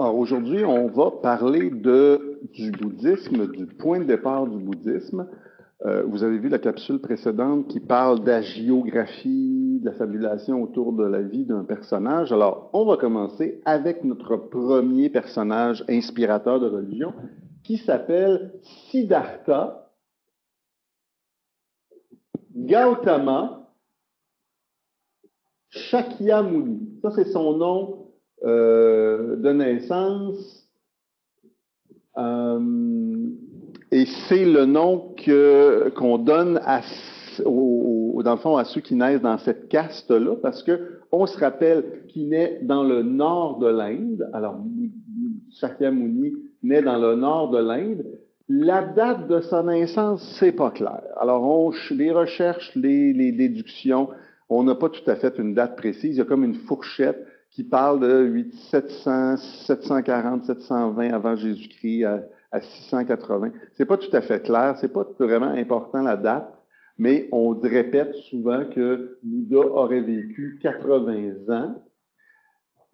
Alors aujourd'hui, on va parler du bouddhisme, du point de départ du bouddhisme. Vous avez vu la capsule précédente qui parle d'agiographie, de la fabulation autour de la vie d'un personnage. Alors, on va commencer avec notre premier personnage inspirateur de religion qui s'appelle Siddhartha Gautama Shakyamuni. Ça, c'est son nom de naissance. Et c'est le nom qu'on donne dans le fond à ceux qui naissent dans cette caste-là, parce qu'on se rappelle qu'il naît dans le nord de l'Inde. Alors, Shakyamuni naît dans le nord de l'Inde. La date de sa naissance, c'est pas clair. Alors, les recherches, les déductions, on n'a pas tout à fait une date précise. Il y a comme une fourchette qui parle de 700, 740, 720 avant Jésus-Christ à 680. C'est pas tout à fait clair, c'est pas vraiment important la date, mais on répète souvent que Bouddha aurait vécu 80 ans.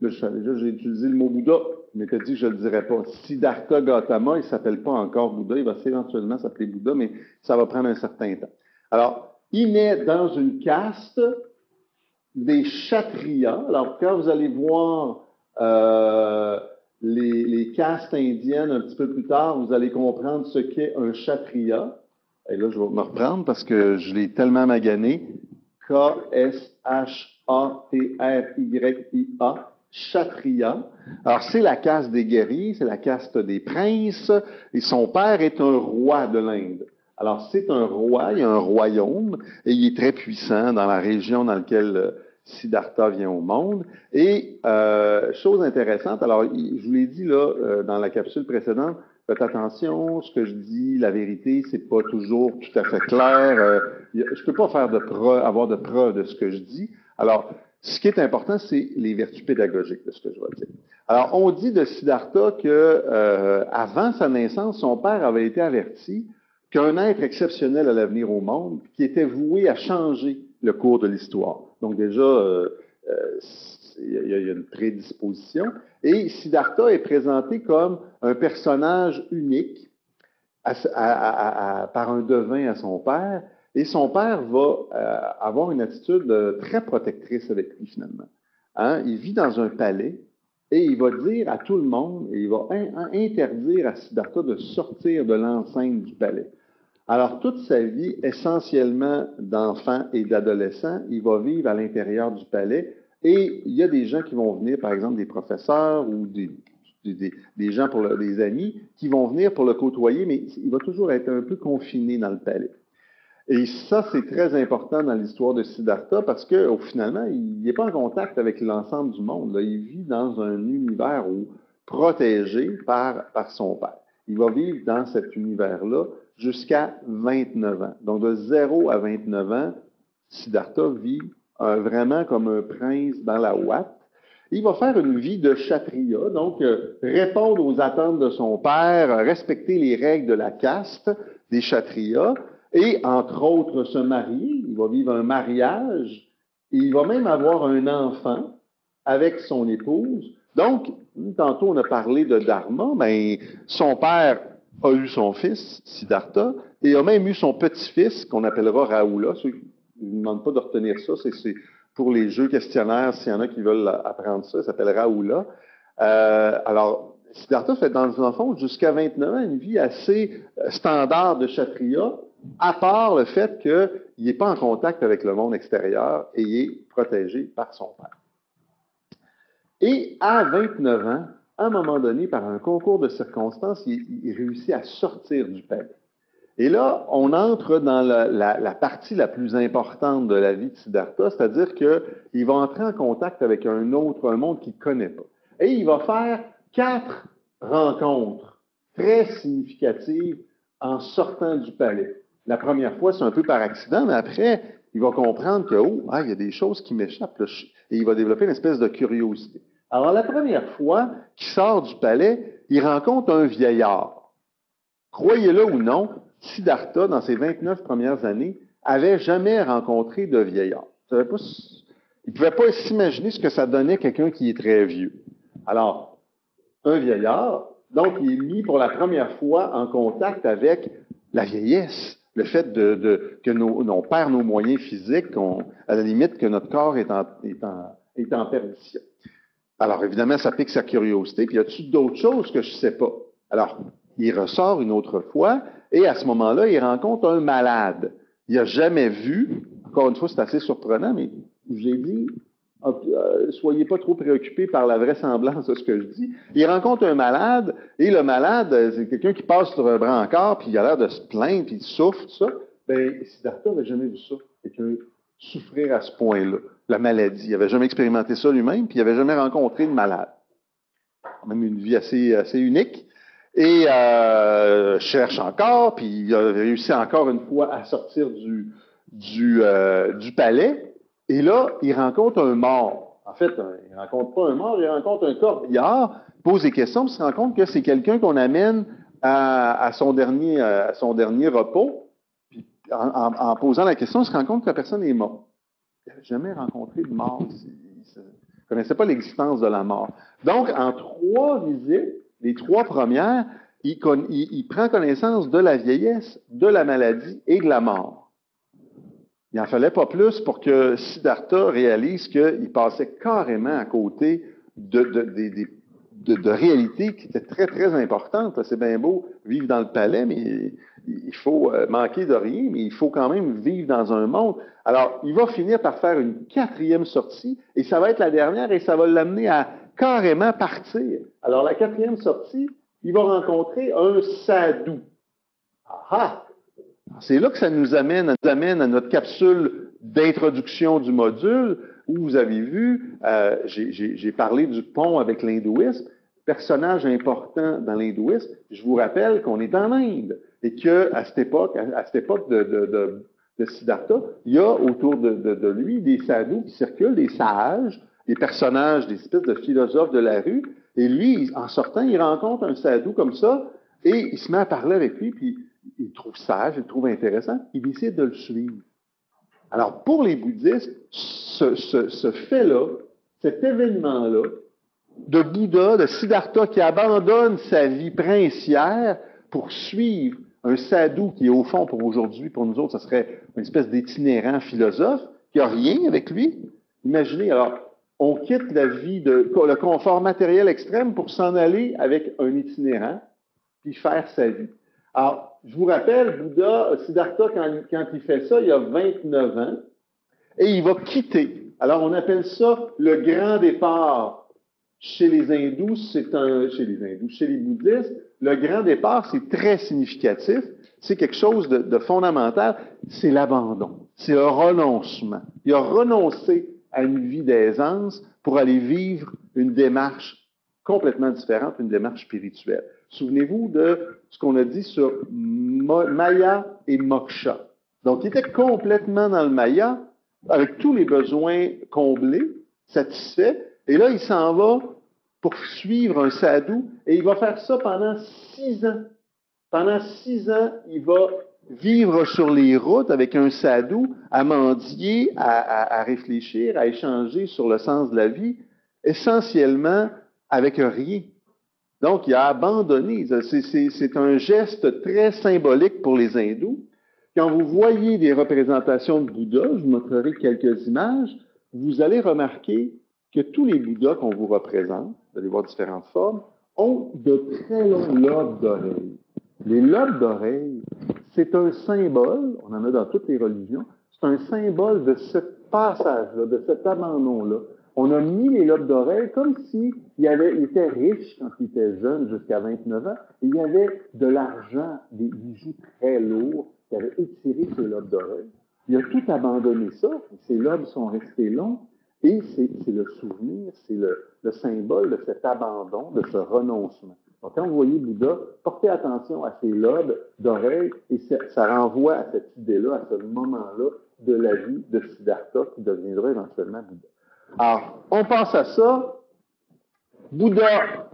Là, j'ai utilisé le mot Bouddha, mais tu as dit que je ne le dirais pas. Siddhartha Gautama, il ne s'appelle pas encore Bouddha, il va éventuellement s'appeler Bouddha, mais ça va prendre un certain temps. Alors, il naît dans une caste des Kshatriyas. Alors, quand vous allez voir les castes indiennes un petit peu plus tard, vous allez comprendre ce qu'est un Kshatriya. Et là, je vais me reprendre parce que je l'ai tellement magané. K-S-H-A-T-R-Y-I-A, Kshatriya. Alors, c'est la caste des guerriers, c'est la caste des princes, et son père est un roi de l'Inde. Alors, c'est un roi, il y a un royaume, et il est très puissant dans la région dans laquelle Siddhartha vient au monde. Et, chose intéressante, alors, je vous l'ai dit là, dans la capsule précédente, faites attention, ce que je dis, la vérité, c'est pas toujours tout à fait clair. Je peux pas avoir de preuves de ce que je dis. Alors, ce qui est important, c'est les vertus pédagogiques de ce que je vais dire. Alors, on dit de Siddhartha que avant sa naissance, son père avait été averti qu'un être exceptionnel allait venir au monde, qui était voué à changer le cours de l'histoire. Donc déjà, il y a une prédisposition. Et Siddhartha est présenté comme un personnage unique par un devin à son père. Et son père va avoir une attitude très protectrice avec lui, finalement. Hein? Il vit dans un palais et il va dire à tout le monde, et il va interdire à Siddhartha de sortir de l'enceinte du palais. Alors, toute sa vie, essentiellement d'enfant et d'adolescent, il va vivre à l'intérieur du palais. Et il y a des gens qui vont venir, par exemple des professeurs ou des gens, des amis, qui vont venir pour le côtoyer, mais il va toujours être un peu confiné dans le palais. Et ça, c'est très important dans l'histoire de Siddhartha parce que, finalement, il n'est pas en contact avec l'ensemble du monde. Là. Il vit dans un univers protégé par son père. Il va vivre dans cet univers-là jusqu'à 29 ans. Donc, de 0 à 29 ans, Siddhartha vit vraiment comme un prince dans la ouate. Il va faire une vie de kshatriya, donc répondre aux attentes de son père, respecter les règles de la caste des kshatriyas, et entre autres se marier. Il va vivre un mariage, et il va même avoir un enfant avec son épouse. Donc, tantôt on a parlé de dharma, mais son père a eu son fils, Siddhartha, et a même eu son petit-fils, qu'on appellera Rahula. Je ne vous demande pas de retenir ça, c'est pour les jeux questionnaires, s'il y en a qui veulent apprendre ça, ça s'appelle Rahula. Alors, Siddhartha fait dans le fond jusqu'à 29 ans une vie assez standard de kshatriya, à part le fait qu'il n'est pas en contact avec le monde extérieur et il est protégé par son père. Et à 29 ans, à un moment donné, par un concours de circonstances, il réussit à sortir du palais. Et là, on entre dans la partie la plus importante de la vie de Siddhartha, c'est-à-dire qu'il va entrer en contact avec un monde qu'il ne connaît pas. Et il va faire 4 rencontres très significatives en sortant du palais. La première fois, c'est un peu par accident, mais après, il va comprendre que, il y a des choses qui m'échappent, là, et il va développer une espèce de curiosité. Alors, la première fois qu'il sort du palais, il rencontre un vieillard. Croyez-le ou non, Siddhartha, dans ses 29 premières années, avait jamais rencontré de vieillard. Il ne pouvait pas s'imaginer ce que ça donnait quelqu'un qui est très vieux. Alors, un vieillard. Donc, il est mis pour la première fois en contact avec la vieillesse. Le fait que on perd nos moyens physiques, à la limite que notre corps est en perdition. Alors, évidemment, ça pique sa curiosité. Puis, y a-t-il d'autres choses que je ne sais pas? Alors, il ressort une autre fois, et à ce moment-là, il rencontre un malade. Il n'a jamais vu, encore une fois, c'est assez surprenant, mais j'ai dit, soyez pas trop préoccupés par la vraisemblance de ce que je dis. Il rencontre un malade, et le malade, c'est quelqu'un qui passe sur un brancard, puis il a l'air de se plaindre, puis il souffre, tout ça. Bien, Siddhartha n'avait jamais vu ça. Quelqu'un souffrir à ce point-là, la maladie. Il n'avait jamais expérimenté ça lui-même, puis il n'avait jamais rencontré de malade. Quand même une vie assez unique. Et cherche encore, puis il a réussi encore une fois à sortir du palais. Et là, il rencontre un mort. En fait, il ne rencontre pas un mort, il rencontre un corbillard, pose des questions, puis il se rend compte que c'est quelqu'un qu'on amène à son dernier repos. Puis en posant la question, il se rend compte que la personne est morte. Il n'avait jamais rencontré de mort. Il ne connaissait pas l'existence de la mort. Donc, en 3 visites, les 3 premières, il prend connaissance de la vieillesse, de la maladie et de la mort. Il n'en fallait pas plus pour que Siddhartha réalise qu'il passait carrément à côté de réalités qui étaient très, très importantes. C'est bien beau vivre dans le palais, mais il faut manquer de rien, mais il faut quand même vivre dans un monde. Alors, il va finir par faire une 4e sortie, et ça va être la dernière, et ça va l'amener à carrément partir. Alors, la 4e sortie, il va rencontrer un sadhu. Ah! C'est là que ça nous amène à notre capsule d'introduction du module, où vous avez vu, j'ai parlé du pont avec l'hindouisme, personnage important dans l'hindouisme. Je vous rappelle qu'on est en Inde et qu'à cette époque de Siddhartha, il y a autour de lui des sadhus qui circulent, des sages, des personnages, des espèces de philosophes de la rue. Et lui, en sortant, il rencontre un sadhu comme ça et il se met à parler avec lui, puis il le trouve sage, il le trouve intéressant, il décide de le suivre. Alors, pour les bouddhistes, ce fait-là, cet événement-là, de Bouddha, de Siddhartha qui abandonne sa vie princière pour suivre un sadhu qui est au fond, pour aujourd'hui, pour nous autres, ça serait une espèce d'itinérant philosophe qui n'a rien avec lui. Imaginez, alors, on quitte la vie, le confort matériel extrême pour s'en aller avec un itinérant, puis faire sa vie. Alors, je vous rappelle, Bouddha, Siddhartha, quand il fait ça, il a 29 ans, et il va quitter. Alors, on appelle ça le grand départ. Chez les hindous, chez les bouddhistes, le grand départ, c'est très significatif. C'est quelque chose de fondamental. C'est l'abandon. C'est le renoncement. Il a renoncé à une vie d'aisance pour aller vivre une démarche complètement différente, une démarche spirituelle. Souvenez-vous de ce qu'on a dit sur Maya et Moksha. Donc, il était complètement dans le Maya, avec tous les besoins comblés, satisfaits, et là, il s'en va pour suivre un sadhu, et il va faire ça pendant 6 ans. Pendant 6 ans, il va vivre sur les routes avec un sadhu, à mendier, à réfléchir, à échanger sur le sens de la vie, essentiellement avec rien. Donc, il a abandonné. C'est un geste très symbolique pour les hindous. Quand vous voyez des représentations de Bouddha, je vous montrerai quelques images, vous allez remarquer que tous les Bouddhas qu'on vous représente, vous allez voir différentes formes, ont de très longs lobes d'oreilles. Les lobes d'oreilles, c'est un symbole, on en a dans toutes les religions, c'est un symbole de ce passage-là, de cet abandon-là. On a mis les lobes d'oreilles comme s'il était riche quand il était jeune, jusqu'à 29 ans, et il y avait de l'argent, des bijoux très lourds qui avaient étiré ses lobes d'oreilles. Il a tout abandonné ça, ses lobes sont restés longs, et c'est le souvenir, c'est le symbole de cet abandon, de ce renoncement. Donc, quand vous voyez Bouddha, portez attention à ces lobes d'oreilles, et ça renvoie à cette idée-là, à ce moment-là de la vie de Siddhartha qui deviendra éventuellement Bouddha. Alors, on pense à ça. Bouddha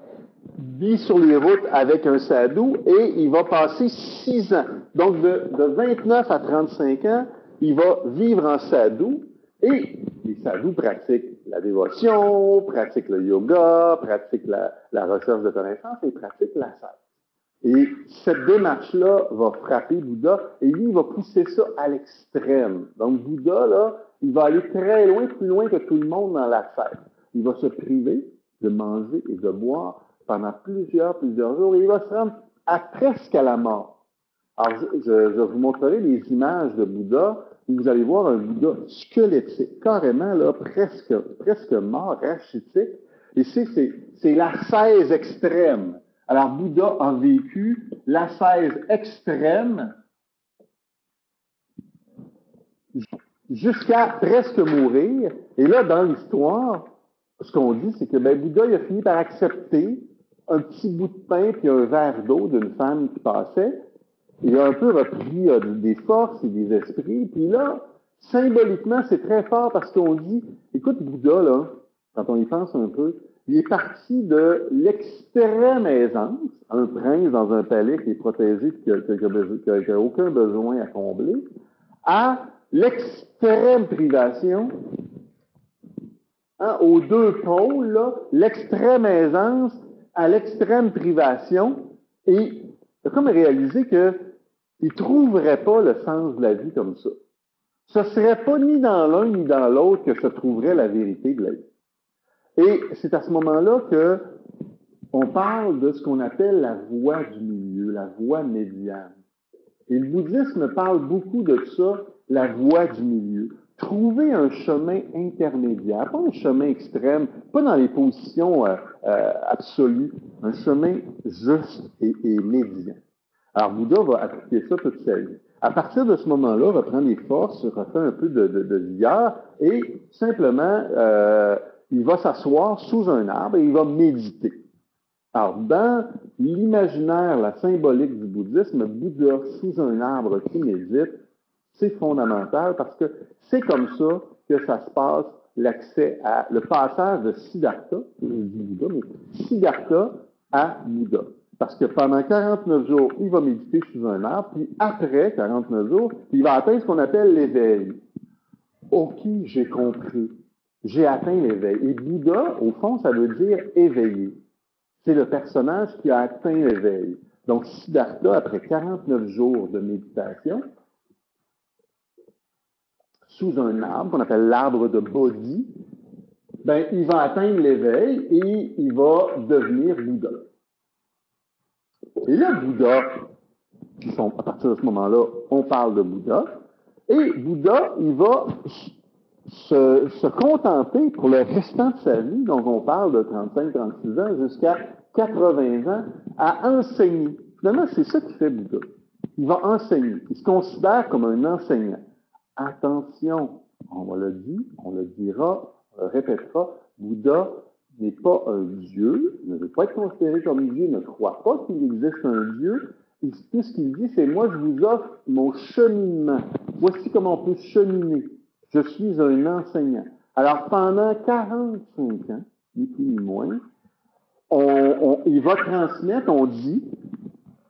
vit sur les routes avec un sadhu et il va passer 6 ans. Donc, de 29 à 35 ans, il va vivre en sadhu et les sadhus pratiquent la dévotion, pratiquent le yoga, pratiquent la recherche de connaissances et pratiquent l'ascèse. Et cette démarche-là va frapper Bouddha et lui, il va pousser ça à l'extrême. Donc, Bouddha, là, il va aller très loin, plus loin que tout le monde dans l'ascèse. Il va se priver de manger et de boire pendant plusieurs jours et il va se rendre presque à la mort. Alors, je vous montrerai les images de Bouddha où vous allez voir un Bouddha squelettique, carrément, là, presque mort, rachitique. Et c'est l'ascèse extrême. Alors, Bouddha a vécu l'ascèse extrême jusqu'à presque mourir. Et là, dans l'histoire, ce qu'on dit, c'est que Bouddha il a fini par accepter un petit bout de pain puis un verre d'eau d'une femme qui passait. Il a un peu repris des forces et des esprits. Puis là, symboliquement, c'est très fort parce qu'on dit, écoute, Bouddha, là, quand on y pense un peu, il est parti de l'extrême aisance, un prince dans un palais qui est protégé et qui n'a aucun besoin à combler, à l'extrême privation, hein, aux deux pôles, là, l'extrême aisance à l'extrême privation, et il a comme réalisé qu'il ne trouverait pas le sens de la vie comme ça. Ce ne serait pas ni dans l'un ni dans l'autre que se trouverait la vérité de la vie. Et c'est à ce moment-là qu'on parle de ce qu'on appelle la voie du milieu, la voie médiane. Et le bouddhisme parle beaucoup de ça, la voie du milieu. Trouver un chemin intermédiaire, pas un chemin extrême, pas dans les positions absolues, un chemin juste et médian. Alors, Bouddha va appliquer ça toute sa vie. À partir de ce moment-là, il reprend les forces, refait un peu de vigueur et simplement, il va s'asseoir sous un arbre et il va méditer. Alors, dans l'imaginaire, la symbolique du bouddhisme, Bouddha sous un arbre qui médite, c'est fondamental parce que c'est comme ça que ça se passe, l'accès à le passage de Siddhartha, je dis Bouddha, mais Siddhartha à Bouddha. Parce que pendant 49 jours, il va méditer sous un arbre, puis après 49 jours, il va atteindre ce qu'on appelle l'éveil. OK, j'ai compris. J'ai atteint l'éveil. Et Bouddha, au fond, ça veut dire éveillé. C'est le personnage qui a atteint l'éveil. Donc, Siddhartha, après 49 jours de méditation, sous un arbre, qu'on appelle l'arbre de Bodhi, ben, il va atteindre l'éveil et il va devenir Bouddha. Et là, Bouddha, à partir de ce moment-là, on parle de Bouddha, et Bouddha, il va se contenter pour le restant de sa vie, donc on parle de 35-36 ans jusqu'à 80 ans, à enseigner. Finalement, c'est ça qui fait Bouddha. Il va enseigner. Il se considère comme un enseignant. Attention, on le dit, on le dira, on le répétera, Bouddha n'est pas un Dieu, ne veut pas être considéré comme Dieu, ne croit pas qu'il existe un Dieu. Et tout ce qu'il dit, c'est moi, je vous offre mon cheminement. Voici comment on peut cheminer. Je suis un enseignant. Alors, pendant 45 ans, ni plus ni moins, il va transmettre, on dit,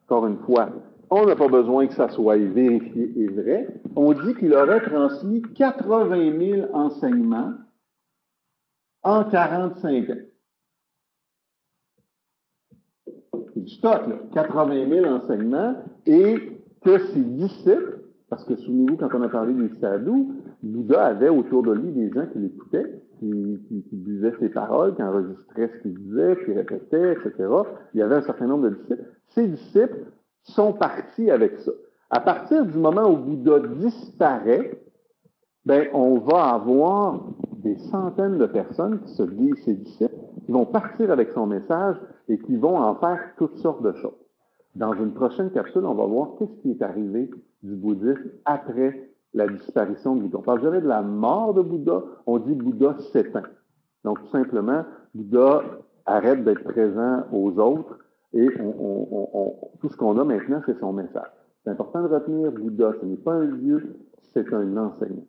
encore une fois, on n'a pas besoin que ça soit vérifié et vrai, on dit qu'il aurait transmis 80 000 enseignements en 45 ans. C'est du stock, là. 80 000 enseignements, et que ses disciples, parce que souvenez-vous, quand on a parlé des sadhus, Bouddha avait autour de lui des gens qui l'écoutaient, qui buvaient ses paroles, qui enregistraient ce qu'il disait, qui répétaient, etc. Il y avait un certain nombre de disciples. Ces disciples sont partis avec ça. À partir du moment où Bouddha disparaît, ben, on va avoir des centaines de personnes qui se disent ses disciples, qui vont partir avec son message et qui vont en faire toutes sortes de choses. Dans une prochaine capsule, on va voir qu'est-ce qui est arrivé du bouddhisme après la disparition de Bouddha. On parle jamais de la mort de Bouddha, on dit Bouddha s'éteint. Donc, tout simplement, Bouddha arrête d'être présent aux autres et tout ce qu'on a maintenant, c'est son message. C'est important de retenir Bouddha, ce n'est pas un dieu, c'est un enseignant.